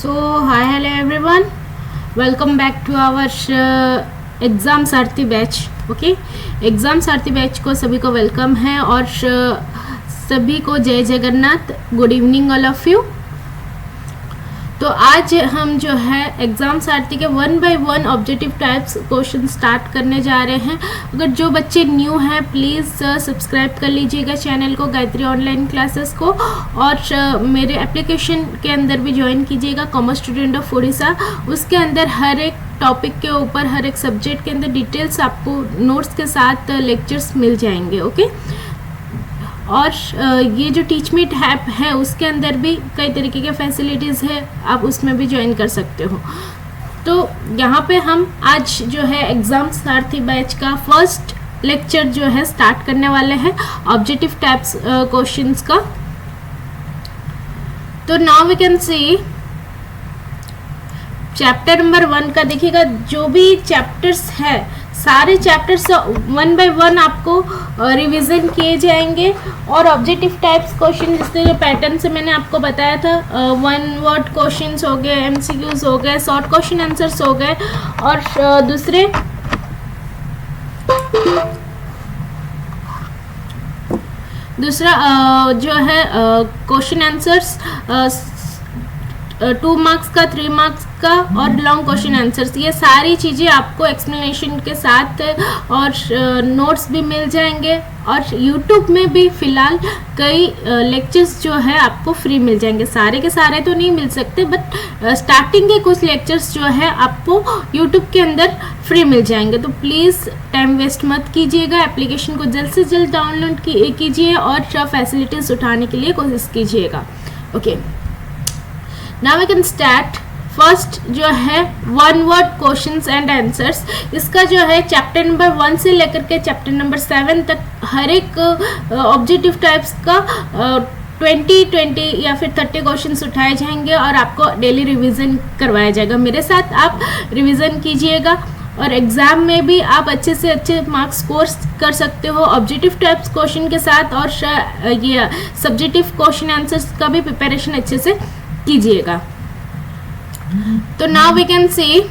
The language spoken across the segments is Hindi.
So, hi, hello everyone. Welcome back to our exam Sarathi batch. Okay, exam Sarathi batch को सभी को वेलकम है और सभी को जय Jagannath. Good evening all of you. तो आज हम जो है एग्ज़ाम सारथी के 1 by 1 objective types question start करने जा रहे हैं. अगर जो बच्चे न्यू हैं प्लीज़ सब्सक्राइब कर लीजिएगा चैनल को, गायत्री ऑनलाइन क्लासेस को, और मेरे एप्लीकेशन के अंदर भी ज्वाइन कीजिएगा, कॉमर्स स्टूडेंट ऑफ उड़ीसा. उसके अंदर हर एक टॉपिक के ऊपर, हर एक सब्जेक्ट के अंदर डिटेल्स आपको नोट्स के साथ लेक्चर्स मिल जाएंगे. ओके, और ये जो टीचमेट ऐप है उसके अंदर भी कई तरीके के फैसिलिटीज़ है, आप उसमें भी ज्वाइन कर सकते हो. तो यहाँ पे हम आज जो है एग्ज़ाम सारथी बैच का फर्स्ट लेक्चर जो है स्टार्ट करने वाले हैं ऑब्जेक्टिव टाइप्स क्वेश्चंस का. तो now we can see chapter number 1 का. देखिएगा जो भी चैप्टर्स है सारे चैप्टर्स 1 बाय 1 आपको रिवीजन किए जाएंगे. और ऑब्जेक्टिव टाइप्स क्वेश्चन जिससे जो पैटर्न से मैंने आपको बताया था, 1 वर्ड क्वेश्चंस हो गए, एमसीक्यूज हो गए, शॉर्ट क्वेश्चन आंसर्स हो गए, और दूसरा जो है क्वेश्चन आंसर्स 2 मार्क्स का, 3 मार्क्स का, और लॉन्ग क्वेश्चन आंसर्स. ये सारी चीज़ें आपको एक्सप्लेनेशन के साथ और नोट्स भी मिल जाएंगे. और यूट्यूब में भी फ़िलहाल कई लेक्चर्स जो है आपको फ्री मिल जाएंगे. सारे के सारे तो नहीं मिल सकते, बट स्टार्टिंग के कुछ लेक्चर्स जो है आपको यूट्यूब के अंदर फ्री मिल जाएंगे. तो प्लीज़ टाइम वेस्ट मत कीजिएगा, एप्लीकेशन को जल्द से जल्द डाउनलोड कीजिए और फैसिलिटीज़ उठाने के लिए कोशिश कीजिएगा. Okay, now we can start. First जो है 1 वर्ड क्वेश्चंस एंड आंसर्स. इसका जो है चैप्टर नंबर 1 से लेकर के चैप्टर नंबर 7 तक हर एक ऑब्जेक्टिव टाइप्स का 20 या फिर 30 क्वेश्चंस उठाए जाएंगे और आपको डेली रिवीजन करवाया जाएगा. मेरे साथ आप रिवीजन कीजिएगा और एग्ज़ाम में भी आप अच्छे से अच्छे मार्क्स स्कोर कर सकते हो ऑब्जेक्टिव टाइप्स क्वेश्चन के साथ. और ये सब्जेक्टिव क्वेश्चन आंसर्स का भी प्रिपरेशन अच्छे से कीजिएगा. तो now we can see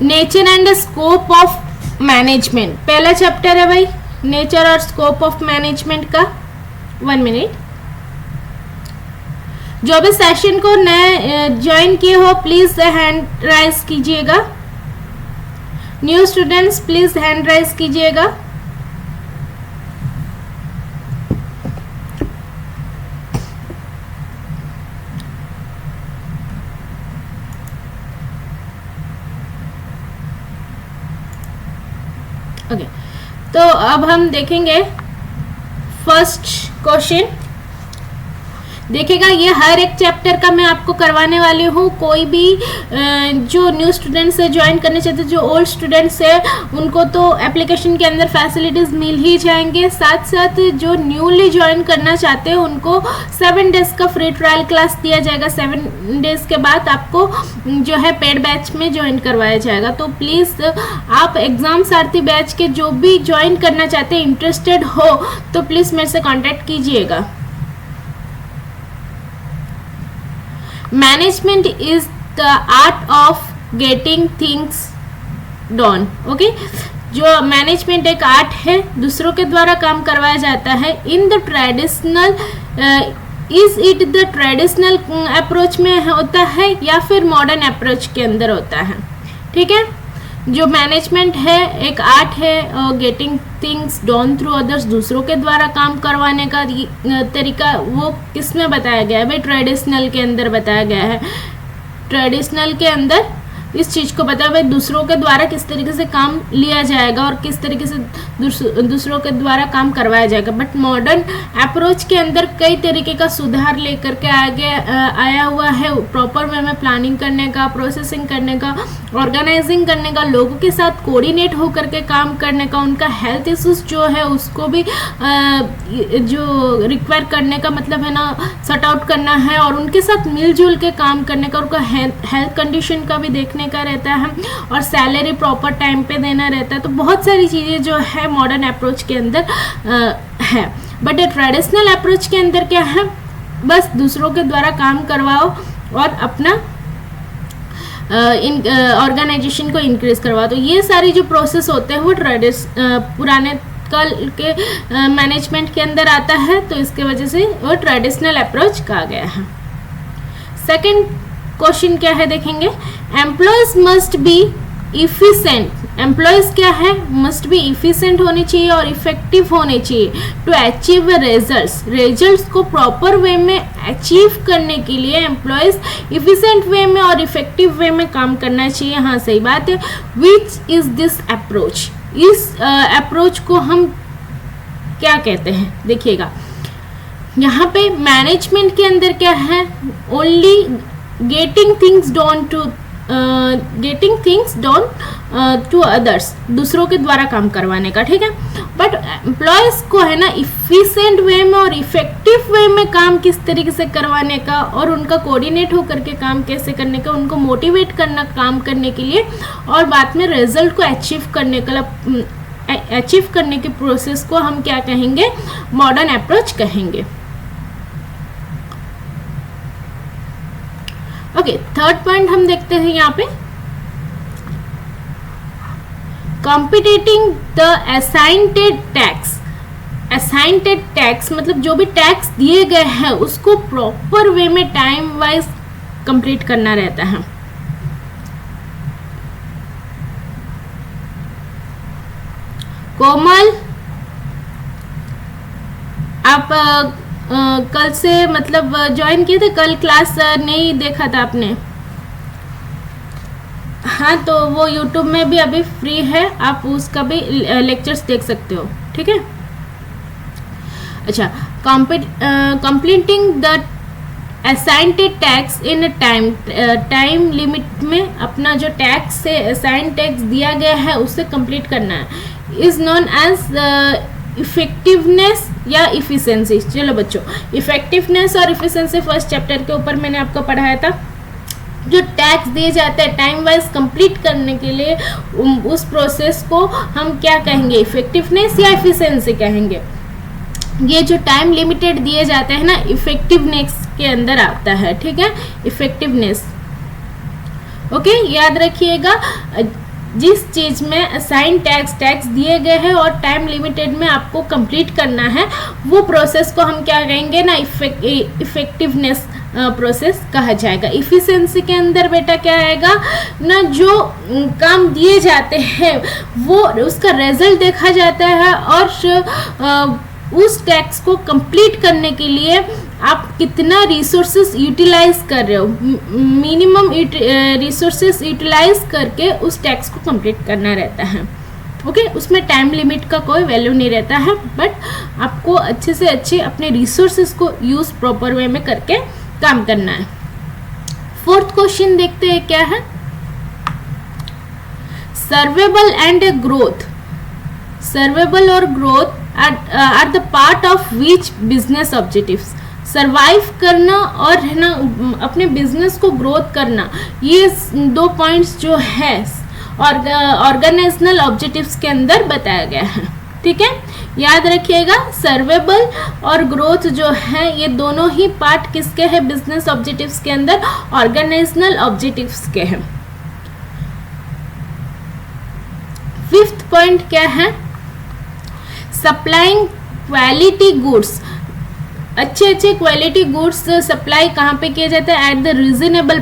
nature and scope of management. पहला चैप्टर है भाई नेचर और स्कोप ऑफ मैनेजमेंट का. 1 मिनट. जो भी सेशन को नए ज्वाइन किए हो प्लीज हैंड राइज कीजिएगा. New students please hand raise कीजिएगा. ओके, तो अब हम देखेंगे फर्स्ट क्वेश्चन. देखिएगा ये हर एक चैप्टर का मैं आपको करवाने वाली हूँ. कोई भी जो न्यू स्टूडेंट्स है ज्वाइन करने चाहते हैं, जो ओल्ड स्टूडेंट्स है उनको तो एप्लीकेशन के अंदर फैसिलिटीज़ मिल ही जाएंगे. साथ साथ जो न्यूली ज्वाइन करना चाहते हैं उनको 7 डेज का फ्री ट्रायल क्लास दिया जाएगा. 7 डेज के बाद आपको जो है पेड बैच में ज्वाइन करवाया जाएगा. तो प्लीज़ आप एग्ज़ाम सारथी बैच के जो भी ज्वाइन करना चाहते हैं, इंटरेस्टेड हो तो प्लीज़ मेरे से कॉन्टैक्ट कीजिएगा. Management is the art of getting things done. Okay, जो मैनेजमेंट एक आर्ट है, दूसरों के द्वारा काम करवाया जाता है. In the traditional is it the traditional approach में होता है या फिर मॉडर्न अप्रोच के अंदर होता है. ठीक है, जो मैनेजमेंट है एक आर्ट है, getting things done through others, दूसरों के द्वारा काम करवाने का तरीका वो किस में बताया गया है भाई? ट्रेडिशनल के अंदर बताया गया है. ट्रेडिशनल के अंदर इस चीज़ को बताया भाई दूसरों के द्वारा किस तरीके से काम लिया जाएगा और किस तरीके से दूसरों के द्वारा काम करवाया जाएगा. बट मॉडर्न अप्रोच के अंदर कई तरीके का सुधार लेकर के आगे आया हुआ है. प्रॉपर वे में प्लानिंग करने का, प्रोसेसिंग करने का, ऑर्गेनाइजिंग करने का, लोगों के साथ कोऑर्डिनेट होकर के काम करने का, उनका हेल्थ इश्यूज जो है उसको भी जो रिक्वायर करने का मतलब है ना सॉर्ट आउट करना है, और उनके साथ मिलजुल के काम करने का, उनका हेल्थ कंडीशन का भी देखने का रहता है, और सैलरी प्रॉपर टाइम पे देना रहता है. तो बहुत सारी चीज़ें जो है मॉडर्न अप्रोच के अंदर है. बट ट्रेडिशनल अप्रोच के अंदर क्या है, बस दूसरों के द्वारा काम करवाओ और अपना ऑर्गेनाइजेशन को इंक्रीज करवाओ। तो ये सारी जो प्रोसेस होते हैं वो पुराने कल के मैनेजमेंट के अंदर आता है, तो इसके वजह से वो ट्रेडिशनल अप्रोच कहा गया है। सेकंड क्वेश्चन क्या है देखेंगे, employees must be efficient. Employees क्या है, मस्ट बी इफिशिएंट होने चाहिए और इफेक्टिव होने चाहिए टू अचीव रिजल्ट्स को प्रॉपर वे में अचीव करने के लिए एम्प्लॉयज इफिशिएंट वे में और इफेक्टिव वे में काम करना चाहिए। हाँ सही बात है। विच इज दिस अप्रोच, इस अप्रोच को हम क्या कहते हैं देखिएगा, यहाँ पे मैनेजमेंट के अंदर क्या है, only getting things done to others, दूसरों के द्वारा काम करवाने का, ठीक है। बट एम्प्लॉयज को है ना इफिशिएंट वे में और इफेक्टिव वे में काम किस तरीके से करवाने का और उनका कोऑर्डिनेट होकर के काम कैसे करने का, उनको मोटिवेट करना काम करने के लिए और बाद में रिजल्ट को अचीव करने के प्रोसेस को हम क्या कहेंगे, मॉडर्न अप्रोच कहेंगे। ओके, थर्ड पॉइंट हम देखते हैं यहाँ पे, कॉम्पिटेटिंग द असाइंटेड टैक्स। असाइंटेड टैक्स मतलब जो भी टैक्स दिए गए हैं उसको प्रॉपर वे में टाइम वाइज कंप्लीट करना रहता है। कोमल, आप कल से मतलब ज्वाइन किए थे, कल क्लास नहीं देखा था आपने? हाँ, तो वो YouTube में भी अभी फ्री है, आप उसका भी लेक्चर्स देख सकते हो, ठीक है। अच्छा, completing the assigned tasks in time limit में अपना जो टैक्स से असाइन टैक्स दिया गया है उससे कंप्लीट करना है, इज नॉन एज इफेक्टिवनेस या इफिशिएंसी। चलो बच्चों, इफेक्टिवनेस और इफिशिएंसी फर्स्ट चैप्टर के ऊपर मैंने आपको पढ़ाया था। जो टैक्स दिए जाते हैं टाइम वाइज कंप्लीट करने के लिए उस प्रोसेस को हम क्या कहेंगे, इफेक्टिवनेस या इफिशिएंसी कहेंगे। ये जो टाइम लिमिटेड दिए जाते हैं ना, इफेक्टिवनेस के अंदर आता है, ठीक है, इफेक्टिवनेस। ओके, याद रखिएगा, जिस चीज में असाइन टैक्स दिए गए हैं और टाइम लिमिटेड में आपको कंप्लीट करना है, वो प्रोसेस को हम क्या कहेंगे ना, इफेक्टिवनेस प्रोसेस कहा जाएगा। इफिशिएंसी के अंदर बेटा क्या आएगा ना, जो काम दिए जाते हैं वो उसका रिजल्ट देखा जाता है और उस टैक्स को कंप्लीट करने के लिए आप कितना रिसोर्सेस यूटिलाइज कर रहे हो, मिनिमम रिसोर्सेस यूटिलाइज करके उस टैक्स को कंप्लीट करना रहता है। ओके, उसमें टाइम लिमिट का कोई वैल्यू नहीं रहता है, बट आपको अच्छे से अच्छे अपने रिसोर्सेस को यूज प्रॉपर वे में करके काम करना है। फोर्थ क्वेश्चन देखते हैं क्या है, सर्वाइवल एंड ग्रोथ। सर्वाइवल और growth are the part of which business objectives. Survive करना और है ना अपने बिजनेस को ग्रोथ करना, ये दो पॉइंट्स जो है ऑर्गेनाइजेशनल ऑब्जेक्टिव्स के अंदर बताया गया है, ठीक है। याद रखिएगा, सर्वाइवल और ग्रोथ जो है ये दोनों ही पार्ट किसके हैं, बिजनेस ऑब्जेक्टिव्स के अंदर, ऑर्गेनाइजेशनल ऑब्जेक्टिव्स के हैं। फिफ्थ पॉइंट क्या है, सप्लाइंग क्वालिटी गुड्स। अच्छे क्वालिटी गुड्स सप्लाई कहाँ पे किया जाता है, at the reasonable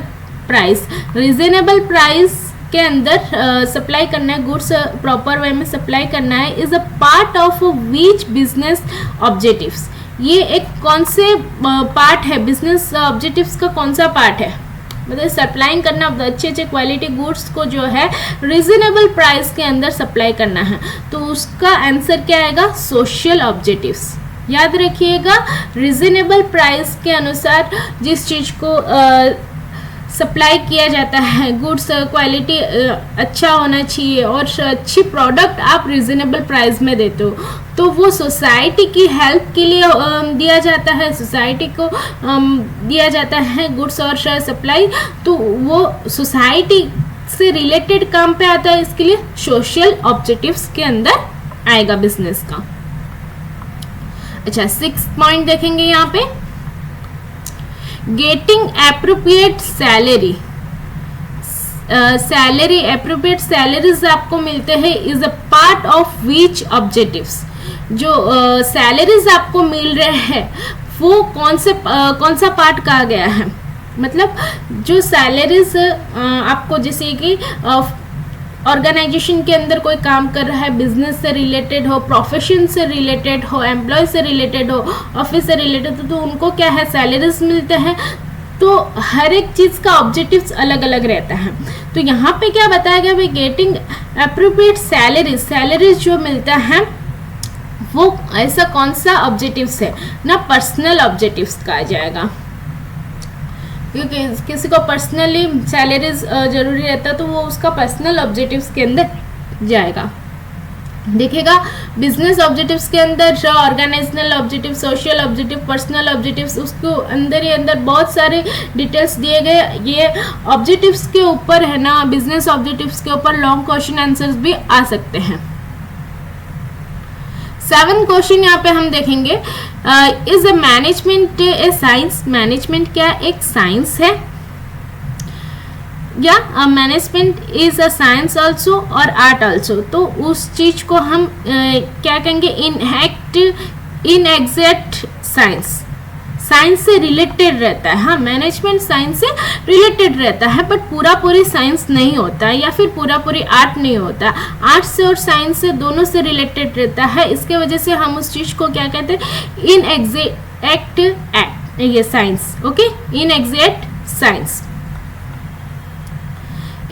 price. Reasonable price के अंदर सप्लाई करना है, गुड्स प्रॉपर वे में सप्लाई करना है, is a part of which business objectives. ये एक कौन से पार्ट है, बिजनेस ऑब्जेक्टिव्स का कौन सा पार्ट है, मतलब सप्लाइंग करना अच्छे क्वालिटी गुड्स को जो है रीजनेबल प्राइस के अंदर सप्लाई करना है, तो उसका आंसर क्या आएगा, सोशल ऑब्जेक्टिव्स। याद रखिएगा, रीजनेबल प्राइस के अनुसार जिस चीज़ को सप्लाई किया जाता है, गुड्स क्वालिटी अच्छा होना चाहिए और अच्छी प्रोडक्ट आप रीजनेबल प्राइस में देते हो, तो वो सोसाइटी की हेल्प के लिए दिया जाता है, सोसाइटी को दिया जाता है गुड्स और सप्लाई, तो वो सोसाइटी से रिलेटेड काम पे आता है, इसके लिए सोशल ऑब्जेक्टिव्स के अंदर आएगा बिजनेस का। अच्छा, 6th पॉइंट देखेंगे यहाँ पे, getting appropriate salary, salary appropriate salaries आपको मिलते हैं is a part of which objectives. जो सैलरीज आपको मिल रहे हैं वो कौन सा पार्ट कहा गया है, मतलब जो सैलरीज आपको जैसे कि ऑर्गेनाइजेशन के अंदर कोई काम कर रहा है, बिजनेस से रिलेटेड हो, प्रोफेशन से रिलेटेड हो, एम्प्लॉय से रिलेटेड हो, ऑफिस से रिलेटेड हो, तो उनको क्या है सैलरीज मिलते हैं। तो हर एक चीज़ का ऑब्जेक्टिव्स अलग अलग रहता है। तो यहाँ पे क्या बताया गया भाई, गेटिंग एप्रोप्रिएट सैलरीज जो मिलता है वो ऐसा कौन सा ऑब्जेक्टिव्स है ना, पर्सनल ऑब्जेक्टिव्स कहा जाएगा, क्योंकि किसी को पर्सनली सैलरीज जरूरी रहता है तो वो उसका पर्सनल ऑब्जेक्टिव्स के अंदर जाएगा। देखिएगा बिजनेस ऑब्जेक्टिव्स के अंदर organisational objective, social objective, personal objectives, उसको अंदर ही अंदर बहुत सारे डिटेल्स दिए गए। ये ऑब्जेक्टिव्स के ऊपर है ना, बिजनेस ऑब्जेक्टिव्स के ऊपर लॉन्ग क्वेश्चन आंसर्स भी आ सकते हैं। 7 क्वेश्चन यहाँ पे हम देखेंगे, is management A science, management क्या एक साइंस है, या management is a science also और आर्ट ऑल्सो। तो उस चीज को हम क्या कहेंगे, इन एग्जैक्ट साइंस, साइंस से रिलेटेड रहता है। हाँ, मैनेजमेंट साइंस से रिलेटेड रहता है, बट पूरा पूरी साइंस नहीं होता है, या फिर पूरा पूरी आर्ट नहीं होता। आर्ट से और साइंस से दोनों से रिलेटेड रहता है, इसके वजह से हम उस चीज को क्या कहते हैं, इन एग्जैक्ट ये science. Okay, in exact science.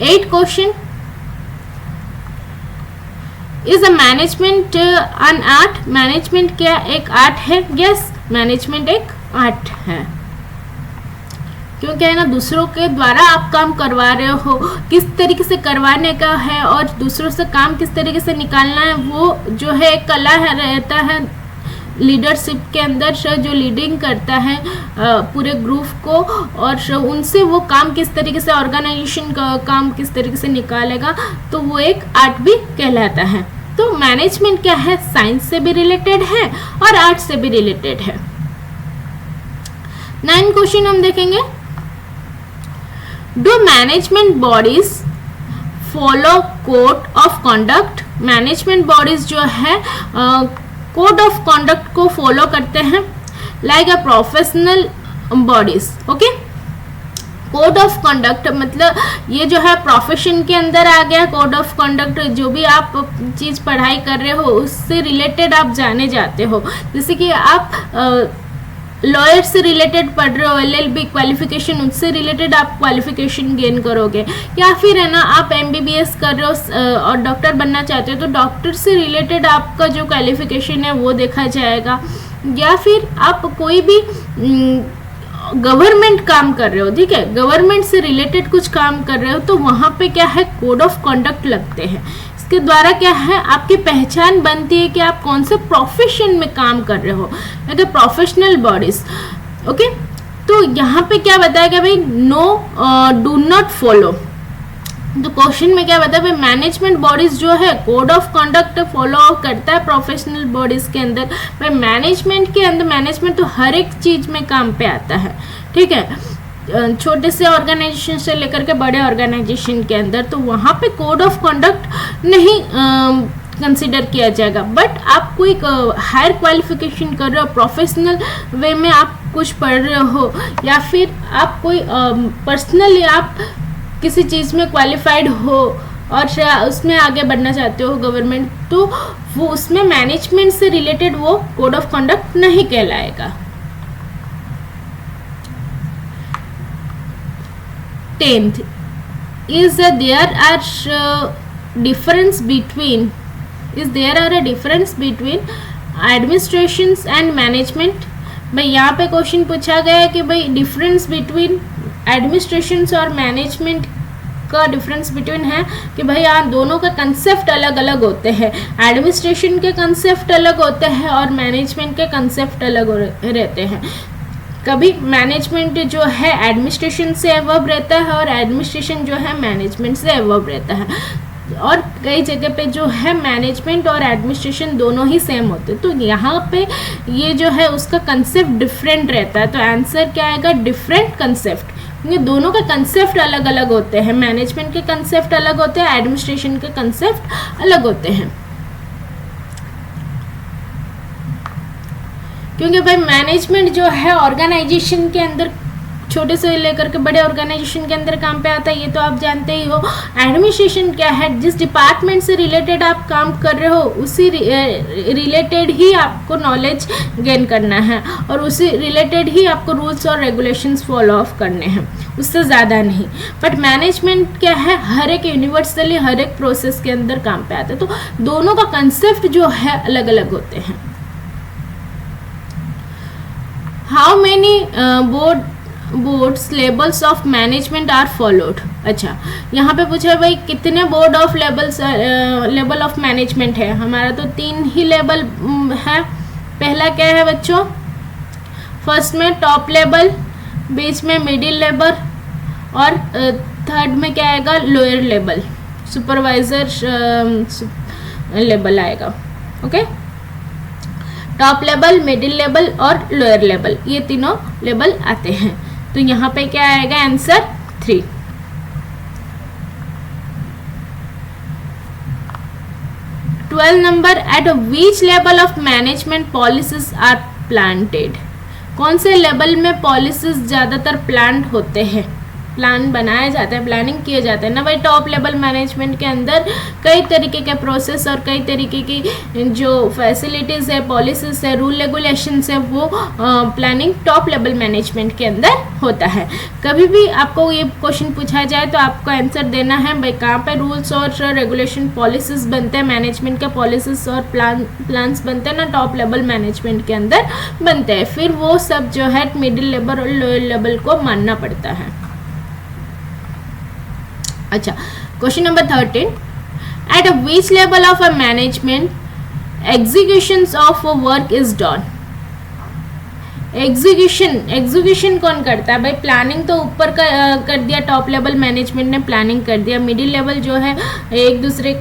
8 question, is a management an art, management क्या एक आर्ट है? यस, मैनेजमेंट एक आर्ट है, क्योंकि है ना दूसरों के द्वारा आप काम करवा रहे हो, किस तरीके से करवाने का है और दूसरों से काम किस तरीके से निकालना है, वो जो है एक कला है, रहता है लीडरशिप के अंदर जो लीडिंग करता है पूरे ग्रुप को, और उनसे वो काम किस तरीके से, ऑर्गेनाइजेशन का काम किस तरीके से निकालेगा, तो वो एक आर्ट भी कहलाता है। तो मैनेजमेंट क्या है, साइंस से भी रिलेटेड है और आर्ट से भी रिलेटेड है। 9 क्वेश्चन हम देखेंगे, do management bodies follow code of conduct, management bodies जो है कोड ऑफ कॉन्डक्ट को फॉलो करते हैं, like a professional bodies. Okay, code of conduct मतलब ये जो है प्रोफेशन के अंदर आ गया। कोड ऑफ कॉन्डक्ट जो भी आप चीज़ पढ़ाई कर रहे हो उससे रिलेटेड आप जाने जाते हो, जैसे कि आप लॉयर से रिलेटेड पढ़ रहे हो, LLB क्वालिफिकेशन, उससे रिलेटेड आप क्वालिफिकेशन गेन करोगे, या फिर है ना आप MBBS कर रहे हो और डॉक्टर बनना चाहते हो तो डॉक्टर से रिलेटेड आपका जो क्वालिफिकेशन है वो देखा जाएगा, या फिर आप कोई भी गवर्नमेंट काम कर रहे हो, ठीक है, गवर्नमेंट से रिलेटेड कुछ काम कर रहे हो, तो वहाँ पे क्या है कोड ऑफ कॉन्डक्ट लगते हैं। इसके द्वारा क्या है आपकी पहचान बनती है कि आप कौन से प्रोफेशन में काम कर रहे हो, लाइक प्रोफेशनल बॉडीज। ओके, तो यहाँ पे क्या बताया गया भाई, नो डू नॉट फॉलो। तो क्वेश्चन में क्या बताया भाई, मैनेजमेंट बॉडीज जो है कोड ऑफ कॉन्डक्ट फॉलो करता है प्रोफेशनल बॉडीज के अंदर। भाई मैनेजमेंट के अंदर, मैनेजमेंट तो हर एक चीज में काम पे आता है, ठीक है, छोटे से ऑर्गेनाइजेशन से लेकर के बड़े ऑर्गेनाइजेशन के अंदर, तो वहाँ पे कोड ऑफ कॉन्डक्ट नहीं कंसिडर किया जाएगा। बट आप कोई हायर क्वालिफिकेशन कर रहे हो, प्रोफेशनल वे में आप कुछ पढ़ रहे हो, या फिर आप कोई पर्सनली आप किसी चीज़ में क्वालिफाइड हो और उसमें आगे बढ़ना चाहते हो गवर्नमेंट, तो वो उसमें मैनेजमेंट से रिलेटेड वो कोड ऑफ कॉन्डक्ट नहीं कहलाएगा। 10th, is there are difference between administrations and management। भाई यहाँ पे क्वेश्चन पूछा गया है कि भाई डिफरेंस बिटवीन एडमिनिस्ट्रेशन और मैनेजमेंट का डिफरेंस बिटवीन है कि भाई यहाँ दोनों का कंसेप्ट अलग अलग होते हैं, एडमिनिस्ट्रेशन के कंसेप्ट अलग होते हैं और मैनेजमेंट के कंसेप्ट अलग रहते हैं। कभी मैनेजमेंट जो है एडमिनिस्ट्रेशन से अबव रहता है और एडमिनिस्ट्रेशन जो है मैनेजमेंट से अबव रहता है। और कई जगह पे जो है मैनेजमेंट और एडमिनिस्ट्रेशन दोनों ही सेम होते हैं। तो यहाँ पे ये जो है उसका कंसेप्ट डिफरेंट रहता है, तो आंसर क्या आएगा, डिफरेंट कंसेप्ट, क्योंकि दोनों के कंसेप्ट अलग अलग होते हैं, मैनेजमेंट के कंसेप्ट अलग होते हैं, एडमिनिस्ट्रेशन के कंसेप्ट अलग होते हैं। क्योंकि भाई मैनेजमेंट जो है ऑर्गेनाइजेशन के अंदर छोटे से लेकर के बड़े ऑर्गेनाइजेशन के अंदर काम पे आता है, ये तो आप जानते ही हो। एडमिनिस्ट्रेशन क्या है, जिस डिपार्टमेंट से रिलेटेड आप काम कर रहे हो उसी रिलेटेड ही आपको नॉलेज गेन करना है और उसी रिलेटेड ही आपको रूल्स और रेगुलेशंस फॉलो ऑफ करने हैं, उससे ज़्यादा नहीं। बट मैनेजमेंट क्या है, हर एक यूनिवर्सली हर एक प्रोसेस के अंदर काम पे आता है, तो दोनों का कंसेप्ट जो है अलग अलग होते हैं। How many boards labels of management are followed. अच्छा, यहाँ पे पूछा है भाई कितने board of label of management है। हमारा तो 3 ही लेबल है। पहला क्या है बच्चों, फर्स्ट में टॉप लेवल, बीच में मिडिल लेवल और थर्ड में क्या आएगा, लोअर लेवल, सुपरवाइजर लेवल आएगा। Okay, top level, middle level और लोअर लेवल, ये तीनों लेवल आते हैं। तो यहाँ पे क्या आएगा, answer 3। Twelve number, at which level of management policies are planted. कौन से लेवल में पॉलिसीज ज़्यादातर प्लांट होते हैं, प्लान बनाया जाता है, प्लानिंग किया जाता है ना भाई। टॉप लेवल मैनेजमेंट के अंदर कई तरीके के प्रोसेस और कई तरीके की जो फैसिलिटीज़ है, पॉलिसीज है, रूल रेगुलेशंस है, वो प्लानिंग टॉप लेवल मैनेजमेंट के अंदर होता है। कभी भी आपको ये क्वेश्चन पूछा जाए तो आपको आंसर देना है भाई कहाँ पे रूल्स और रेगुलेशन पॉलिसीज बनते हैं, मैनेजमेंट के पॉलिसीज और प्लान्स बनते हैं ना, टॉप लेवल मैनेजमेंट के अंदर बनते हैं। फिर वो सब जो है मिडिल लेवल और लोअर लेवल को मानना पड़ता है। अच्छा, question number 13, eight which level of a management executions of work is done. Execution कौन करता है भाई, प्लानिंग तो ऊपर कर दिया, टॉप लेवल मैनेजमेंट ने प्लानिंग कर दिया। मिडिल लेवल जो है एक दूसरे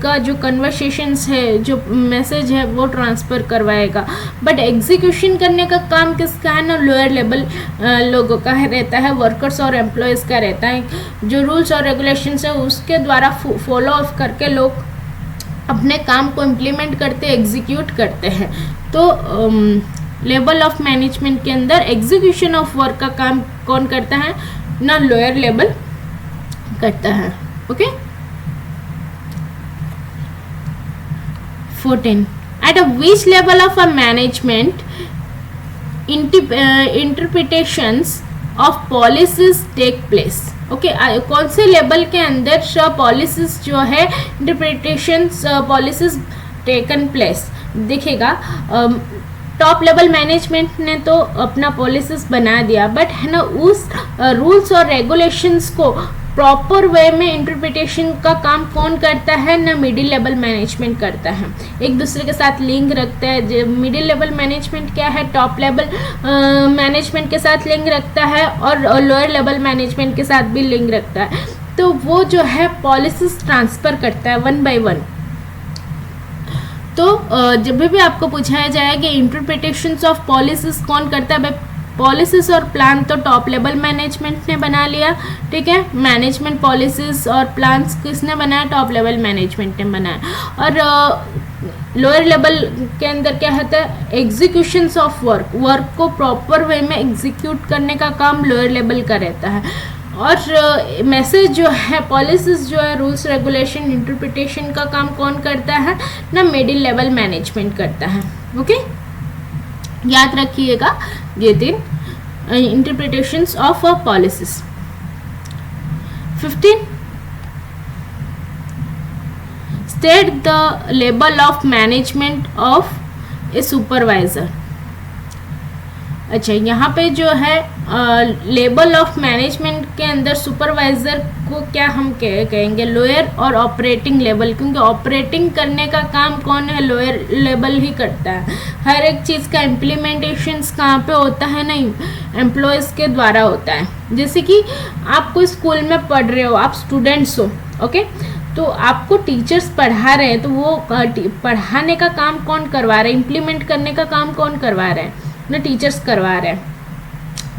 का जो कन्वर्सेशंस है, जो मैसेज है वो ट्रांसफ़र करवाएगा। बट एग्जीक्यूशन करने का काम किसका है ना, लोअर लेवल लोगों का रहता है, वर्कर्स और एम्प्लॉयज़ का रहता है। जो रूल्स और रेगुलेशंस है उसके द्वारा फॉलो ऑफ करके लोग अपने काम को इम्प्लीमेंट करते, एग्जीक्यूट करते हैं। तो लेवल ऑफ मैनेजमेंट के अंदर एग्जीक्यूशन ऑफ वर्क का काम कौन करता है ना, लोअर लेवल करता है। Okay, 14, at which level of a management interpretations of policies take place. Okay, कौन से लेवल के अंदर पॉलिसीज जो है इंटरप्रिटेशंस पॉलिसीज टेकन प्लेस। देखिएगा, टॉप लेवल मैनेजमेंट ने तो अपना पॉलिसीज बना दिया, बट है ना उस रूल्स और रेगुलेशंस को प्रॉपर वे में इंटरप्रिटेशन का काम कौन करता है ना, मिडिल लेवल मैनेजमेंट करता है। एक दूसरे के साथ लिंक रखता है। मिडिल लेवल मैनेजमेंट क्या है, टॉप लेवल मैनेजमेंट के साथ लिंक रखता है और लोअर लेवल मैनेजमेंट के साथ भी लिंक रखता है। तो वो जो है पॉलिसीज ट्रांसफ़र करता है 1 by 1। तो जब भी आपको पूछाया जाए कि इंटरप्रिटेशंस ऑफ पॉलिसीज कौन करता है, भाई पॉलिसीज और प्लान तो टॉप लेवल मैनेजमेंट ने बना लिया, ठीक है। मैनेजमेंट पॉलिसीज और प्लान्स किसने बनाया, टॉप लेवल मैनेजमेंट ने बनाया। और लोअर लेवल के अंदर क्या होता है, एग्जीक्यूशंस ऑफ वर्क को प्रॉपर वे में एग्जीक्यूट करने का काम लोअर लेवल का रहता है। और मैसेज जो है, पॉलिसीज जो है, रूल्स रेगुलेशन इंटरप्रिटेशन का काम कौन करता है ना, मिडिल लेवल मैनेजमेंट करता है। ओके, याद रखिएगा ये 3 interpretations of policies. 15, state the level of management of A supervisor. अच्छा, यहाँ पे जो है लेवल ऑफ मैनेजमेंट के अंदर सुपरवाइजर को क्या हम कहेंगे, लोअर और ऑपरेटिंग लेवल, क्योंकि ऑपरेटिंग करने का काम कौन है, लोअर लेवल ही करता है। हर एक चीज़ का इम्प्लीमेंटेशंस कहाँ पे होता है ना, एम्प्लॉयज़ के द्वारा होता है। जैसे कि आप कोई स्कूल में पढ़ रहे हो, आप स्टूडेंट्स हो, ओके, तो आपको टीचर्स पढ़ा रहे हैं तो वो पढ़ाने का काम कौन करवा रहे हैं, इम्प्लीमेंट करने का काम कौन करवा रहे हैं, ना टीचर्स करवा रहे हैं।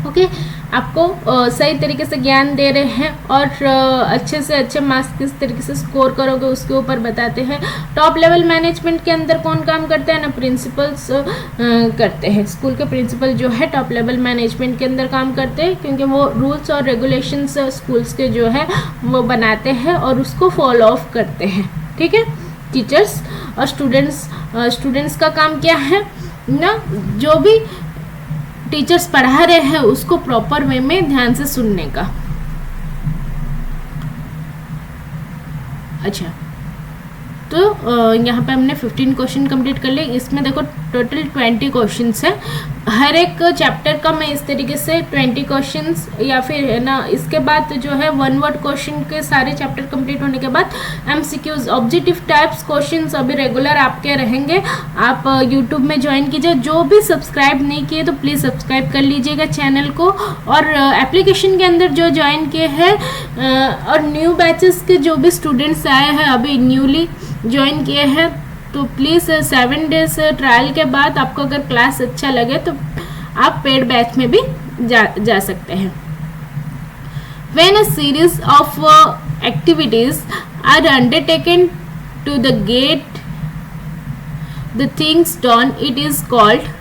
ओके, आपको सही तरीके से ज्ञान दे रहे हैं और अच्छे से अच्छे मार्क्स किस तरीके से स्कोर करोगे उसके ऊपर बताते हैं। टॉप लेवल मैनेजमेंट के अंदर कौन काम करता है ना, प्रिंसिपल्स करते हैं। स्कूल के प्रिंसिपल जो है टॉप लेवल मैनेजमेंट के अंदर काम करते हैं, क्योंकि वो रूल्स और रेगुलेशंस स्कूल्स के जो है वो बनाते हैं और उसको फॉलो ऑफ करते हैं। ठीक है, टीचर्स और स्टूडेंट्स का काम क्या है ना, जो भी टीचर्स पढ़ा रहे हैं उसको प्रॉपर वे में ध्यान से सुनने का। अच्छा, तो यहाँ पे हमने 15 क्वेश्चन कंप्लीट कर लिए। इसमें देखो टोटल 20 क्वेश्चंस हैं। हर एक चैप्टर का मैं इस तरीके से 20 क्वेश्चंस या फिर है ना, इसके बाद जो है 1 वर्ड क्वेश्चन के सारे चैप्टर कंप्लीट होने के बाद MCQs ऑब्जेक्टिव टाइप्स क्वेश्चंस अभी रेगुलर आपके रहेंगे। आप यूट्यूब में ज्वाइन कीजिए। जो भी सब्सक्राइब नहीं किए तो प्लीज़ सब्सक्राइब कर लीजिएगा चैनल को, और एप्लीकेशन के अंदर जो ज्वाइन किए हैं और न्यू बैचेस के जो भी स्टूडेंट्स आए हैं अभी न्यूली ज्वाइन किए हैं, तो प्लीज़ 7 डेज ट्रायल के बाद आपको अगर क्लास अच्छा लगे तो आप पेड बैच में भी जा सकते हैं। When a series of activities are undertaken to the get the things done, it is called,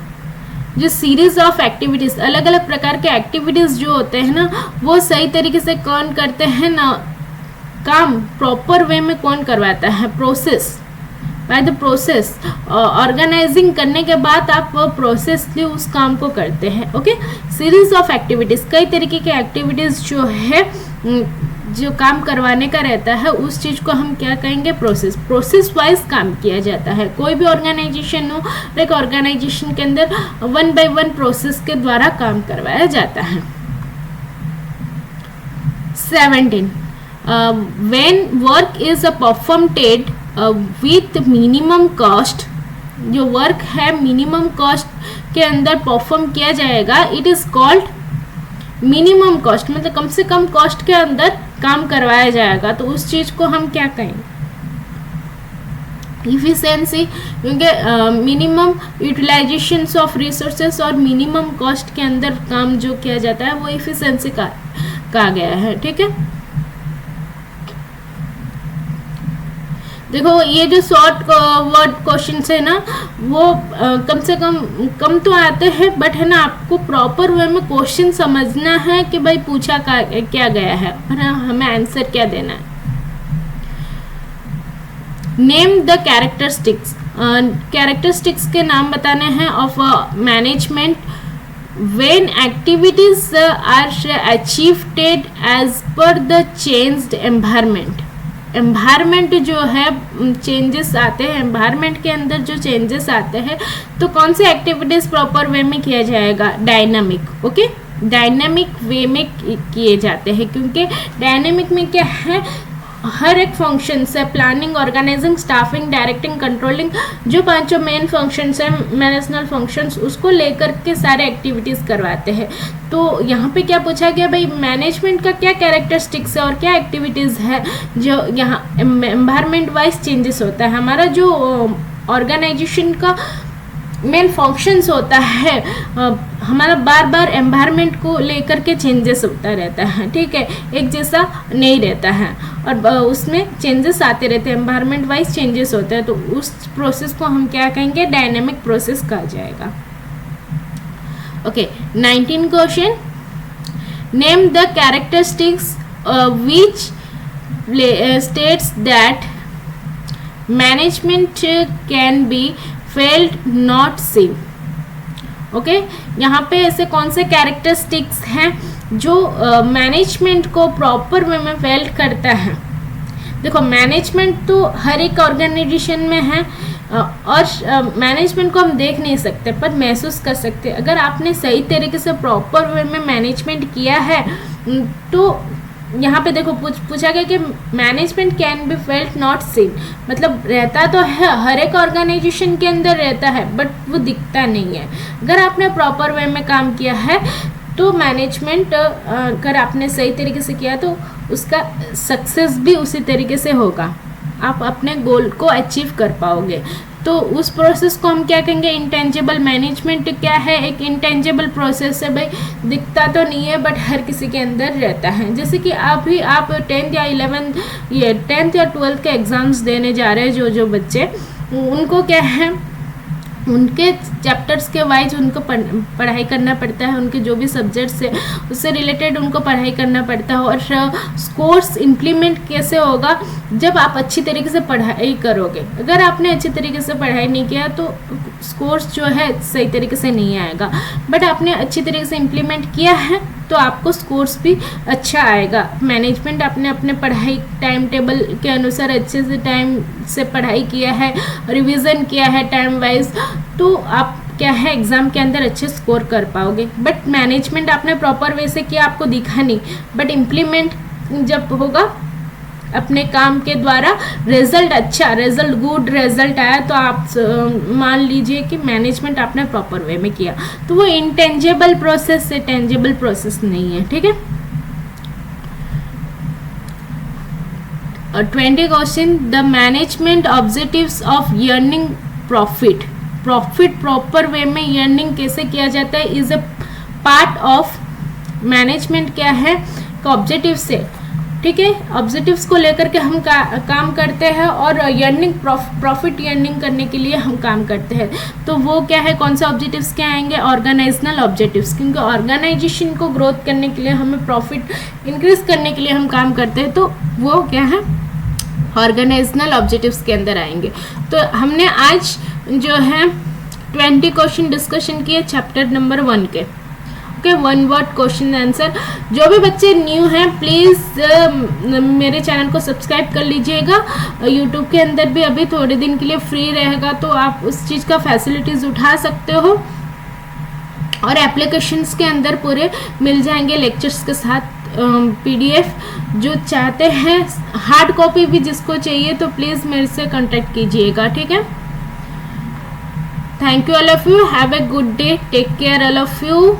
जो सीरीज ऑफ एक्टिविटीज़, अलग अलग प्रकार के एक्टिविटीज़ जो होते हैं ना, वो सही तरीके से कौन करते हैं ना, काम प्रॉपर वे में कौन करवाता है, process, by the process. Organising करने के बाद आप प्रोसेसली उस काम को करते हैं। ओके, सीरीज ऑफ एक्टिविटीज़, कई तरीके के एक्टिविटीज़ जो है जो काम करवाने का रहता है उस चीज़ को हम क्या कहेंगे, प्रोसेस वाइज काम किया जाता है। कोई भी ऑर्गेनाइजेशन हो, एक ऑर्गेनाइजेशन के अंदर 1 by 1 प्रोसेस के द्वारा काम करवाया जाता है। 17 when work is performed with minimum cost, जो वर्क है मिनिमम कॉस्ट के अंदर परफॉर्म किया जाएगा, it is called minimum cost, मतलब कम से कम कॉस्ट के अंदर काम करवाया जाएगा, तो उस चीज को हम क्या कहेंगे, इफिशिएंसी। क्योंकि मिनिमम यूटिलाइजेशन ऑफ रिसोर्सेस और मिनिमम कॉस्ट के अंदर काम जो किया जाता है वो इफिशिएंसी का कहा गया है। ठीक है, देखो ये जो शॉर्ट वर्ड क्वेश्चन है ना, वो कम से कम तो आते हैं, बट है ना आपको प्रॉपर वे में क्वेश्चन समझना है कि भाई पूछा क्या गया है और हमें आंसर क्या देना है। नेम द कैरेक्टरिस्टिक्स, कैरेक्टरिस्टिक्स के नाम बताने हैं of management when activities are achieved as per the changed environment. Environment जो है चेंजेस आते हैं, एनवायरनमेंट के अंदर जो चेंजेस आते हैं तो कौन से एक्टिविटीज़ प्रॉपर वे में किया जाएगा, डायनामिक। ओके, डायनामिक वे में किए जाते हैं, क्योंकि डायनामिक में क्या है, हर एक फंक्शंस है, planning, organising, staffing, directing, controlling, जो 5 मेन फंक्शंस हैं, मैनेजनल फंक्शंस, उसको लेकर के सारे एक्टिविटीज़ करवाते हैं। तो यहाँ पे क्या पूछा गया, भाई मैनेजमेंट का क्या कैरेक्टरिस्टिक्स है और क्या एक्टिविटीज़ है जो यहाँ एनवायरनमेंट वाइज चेंजेस होता है। हमारा जो ऑर्गेनाइजेशन का मेन फंक्शंस होता है, हमारा बार बार एनवायरनमेंट को लेकर के चेंजेस होता रहता है। ठीक है, एक जैसा नहीं रहता है और उसमें चेंजेस आते रहते हैं, एनवायरनमेंट वाइज चेंजेस होते हैं, तो उस प्रोसेस को हम क्या कहेंगे, डायनेमिक प्रोसेस कहा जाएगा। Okay, 19 question, name the characteristics which states that management can be failed not seen. Okay, यहाँ पे ऐसे कौन से कैरेक्टरिस्टिक्स हैं जो मैनेजमेंट को प्रॉपर वे में फेल्ड करता है। देखो मैनेजमेंट तो हर एक ऑर्गेनाइजेशन में है और मैनेजमेंट को हम देख नहीं सकते पर महसूस कर सकते। अगर आपने सही तरीके से प्रॉपर वे में मैनेजमेंट किया है तो यहाँ पे देखो पूछा गया कि management can be felt not seen, मतलब रहता तो है, हर एक ऑर्गेनाइजेशन के अंदर रहता है बट वो दिखता नहीं है। अगर आपने प्रॉपर वे में काम किया है तो मैनेजमेंट अगर आपने सही तरीके से किया तो उसका सक्सेस भी उसी तरीके से होगा। आप अपने गोल को अचीव कर पाओगे। तो उस प्रोसेस को हम क्या कहेंगे, इंटेंजिबल। मैनेजमेंट क्या है, एक इंटेंजिबल प्रोसेस है भाई, दिखता तो नहीं है बट हर किसी के अंदर रहता है। जैसे कि अभी आप 10th या 11th ये 10th या 12th के एग्ज़ाम्स देने जा रहे हैं जो बच्चे, उनको क्या है, उनके चैप्टर्स के वाइज उनको पढ़ाई करना पड़ता है, उनके जो भी सब्जेक्ट्स है उससे रिलेटेड उनको पढ़ाई करना पड़ता है। और कोर्स इम्प्लीमेंट कैसे होगा, जब आप अच्छी तरीके से पढ़ाई करोगे। अगर आपने अच्छी तरीके से पढ़ाई नहीं किया तो कोर्स जो है सही तरीके से नहीं आएगा, बट आपने अच्छी तरीके से इम्प्लीमेंट किया है तो आपको कोर्स भी अच्छा आएगा। मैनेजमेंट आपने अपने पढ़ाई टाइम टेबल के अनुसार अच्छे से टाइम से पढ़ाई किया है, रिवीजन किया है टाइम वाइज, तो आप क्या है एग्ज़ाम के अंदर अच्छे स्कोर कर पाओगे। बट मैनेजमेंट आपने प्रॉपर वे से किया, आपको दिखा नहीं, बट इम्प्लीमेंट जब होगा अपने काम के द्वारा, रिजल्ट अच्छा, रिजल्ट गुड रिजल्ट आया, तो आप मान लीजिए कि मैनेजमेंट आपने प्रॉपर वे में किया। तो वो इंटेंजिबल प्रोसेस से टेंजिबल प्रोसेस नहीं है, ठीक है। 20 question, the management objectives of earning profit. Profit proper way में अर्निंग कैसे किया जाता है, is a part of management. क्या है, ऑब्जेक्टिव से, ठीक है, ऑब्जेक्टिव्स को लेकर के हम काम करते हैं और अर्निंग प्रॉफिट अर्निंग करने के लिए हम काम करते हैं। तो वो क्या है, कौन से ऑब्जेक्टिव्स क्या आएंगे, ऑर्गेनाइजेशनल ऑब्जेक्टिव्स, क्योंकि ऑर्गेनाइजेशन को ग्रोथ करने के लिए, हमें प्रॉफिट इंक्रीज करने के लिए हम काम करते हैं, तो वो क्या है ऑर्गेनाइजेशनल ऑब्जेक्टिव्स के अंदर आएंगे। तो हमने आज जो है 20 क्वेश्चन डिस्कशन किए चैप्टर नंबर 1 के, ओके, 1 वर्ड क्वेश्चन आंसर। जो भी बच्चे न्यू हैं प्लीज़ मेरे चैनल को सब्सक्राइब कर लीजिएगा। यूट्यूब के अंदर भी अभी थोड़े दिन के लिए फ्री रहेगा, तो आप उस चीज़ का फैसिलिटीज़ उठा सकते हो, और एप्लीकेशंस के अंदर पूरे मिल जाएंगे लेक्चर्स के साथ PDF। जो चाहते हैं हार्ड कॉपी भी जिसको चाहिए तो प्लीज़ मेरे से कांटेक्ट कीजिएगा, ठीक है। Thank you all of you, have a good day, take care all of you.